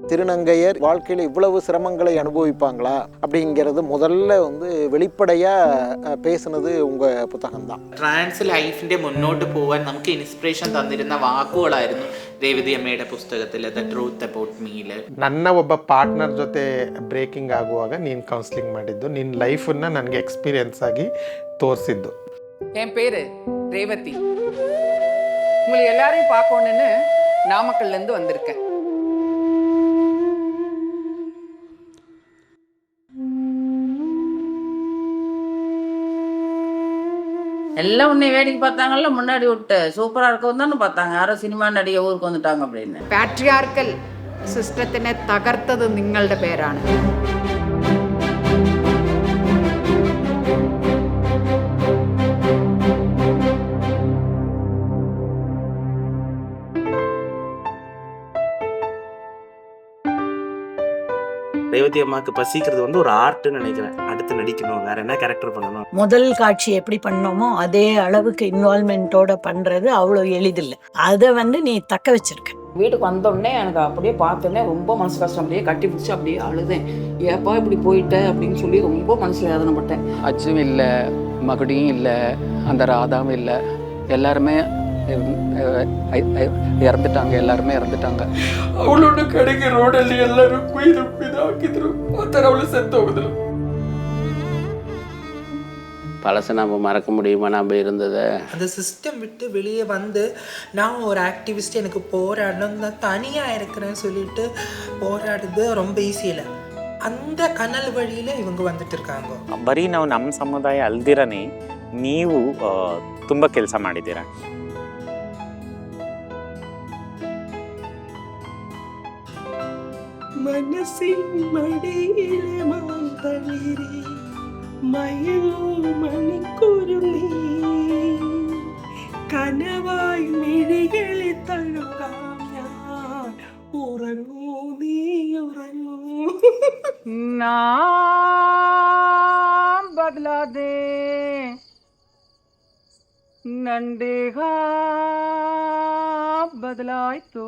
திருநங்கையர் வாழ்க்கையில் இவ்வளவு சிரமங்களை அனுபவிப்பாங்களா அப்படிங்கிறது முதல்ல வெளிப்படையாக பேசுனது உங்கள் புத்தகம்தான். ട്രാൻസ് ലൈഫിൻ്റെ മുന്നോട്ട് പോകാൻ നമുക്ക് ഇൻസ്പിറേഷൻ തന്നിരുന്ന വാക്കുകളായിരുന്നു രേവതി അമ്മയുടെ പുസ്തകത്തിൽ ദ ട്രൂത്ത് അബൌട്ട് മീൽ. ನನ್ನ ಒಬ್ಬ ಪಾರ್ಟ್ನರ್ ಜೊತೆ ಬ್ರೇಕಿಂಗ್ ಆಗುವಾಗ ನೀನು ಕೌನ್ಸಿಲಿಂಗ್ ಮಾಡಿದ್ದು, ನಿನ್ನ ಲೈಫನ್ನು ನನಗೆ ಎಕ್ಸ್ಪೀರಿಯನ್ಸ್ ಆಗಿ ತೋರಿಸಿದ್ದು. என் பேர் ரேவதி. உங்களை எல்லாரையும் பார்க்கணுன்னு நாமக்கல்லேருந்து வந்திருக்கேன். எல்லாம் உன்னை வேடிக்கை பார்த்தாங்கல்ல, முன்னாடி விட்டு சூப்பராக இருக்கவும் தானே பார்த்தாங்க. யாரோ சினிமா நடிகை ஊருக்கு வந்துட்டாங்க அப்படின்னு. പാട്രിയാർക്കൽ സിസ്റ്റത്തിനെ തകർത്തത് നിങ്ങളുടെ പേരാണ്. ரேவதி அம்மாவுக்கு பசிக்கிறது ஒரு ஆர்ட்னு நினைக்கிறேன். அடுத்து நடிக்கணும், வேற என்ன கேரக்டர் பண்ணணும். முதல் காட்சி எப்படி பண்ணோமோ அதே அளவுக்கு இன்வால்மெண்ட்டோட பண்றது அவ்வளோ எளிதில்லை. அதை நீ தக்க வச்சிருக்க. வீட்டுக்கு வந்தோடனே எனக்கு அப்படியே பார்த்தோன்னே ரொம்ப மனசு கஷ்டம். அப்படியே கட்டி பிடிச்சி அப்படியே அழுதேன். ஏப்பா இப்படி போயிட்ட அப்படின்னு சொல்லி ரொம்ப மனசில் வேதனைப்பட்டேன். அச்சும் இல்லை, மகுடியும் இல்லை, அந்த ராதாவும் இல்லை, எல்லாருமே இறந்துட்டாங்க. எல்லாருமே ಇறந்துட்டாங்க. ಅವಳನ್ನು ಕಡೆಗೆ ರೋಡಲ್ಲಿ ಎಲ್ಲರೂ ಕುಯ್ದು ಹಾಕಿದ್ರು. ಒಂಥರ ಅವಳು ಸತ್ತು ಹೋಗಿದ್ರು. பழசை நம்ம மறக்க முடியுமா நம்ம இருந்ததை? அந்த சிஸ்டம் விட்டு வெளியே வந்து நான் ஒரு ஆக்டிவிஸ்ட், எனக்கு போராடணும், நான் தனியாக இருக்கிறேன்னு சொல்லிட்டு போராடுறது ரொம்ப ஈஸி இல்லை. அந்த கனல் வழியில் இவங்க வந்துட்டு இருக்காங்க. ಬರೀ ನಾವು ನಮ್ಮ ಸಮುದಾಯ ಅಲ್ದಿರನೇ ನೀವು ತುಂಬ ಕೆಲಸ ಮಾಡಿದ್ದೀರಾ. മനസ്സിൻ മടിയിലെ മാന്തളിരി മയങ്ങും മണിക്കുരുന്നീ കനവായി മിഴികളിൽ തഴുകാം ഞാൻ. ഉറങ്ങൂ നീ ഉറങ്ങൂ. नाम बदला दे नंदेगा बदलाय तो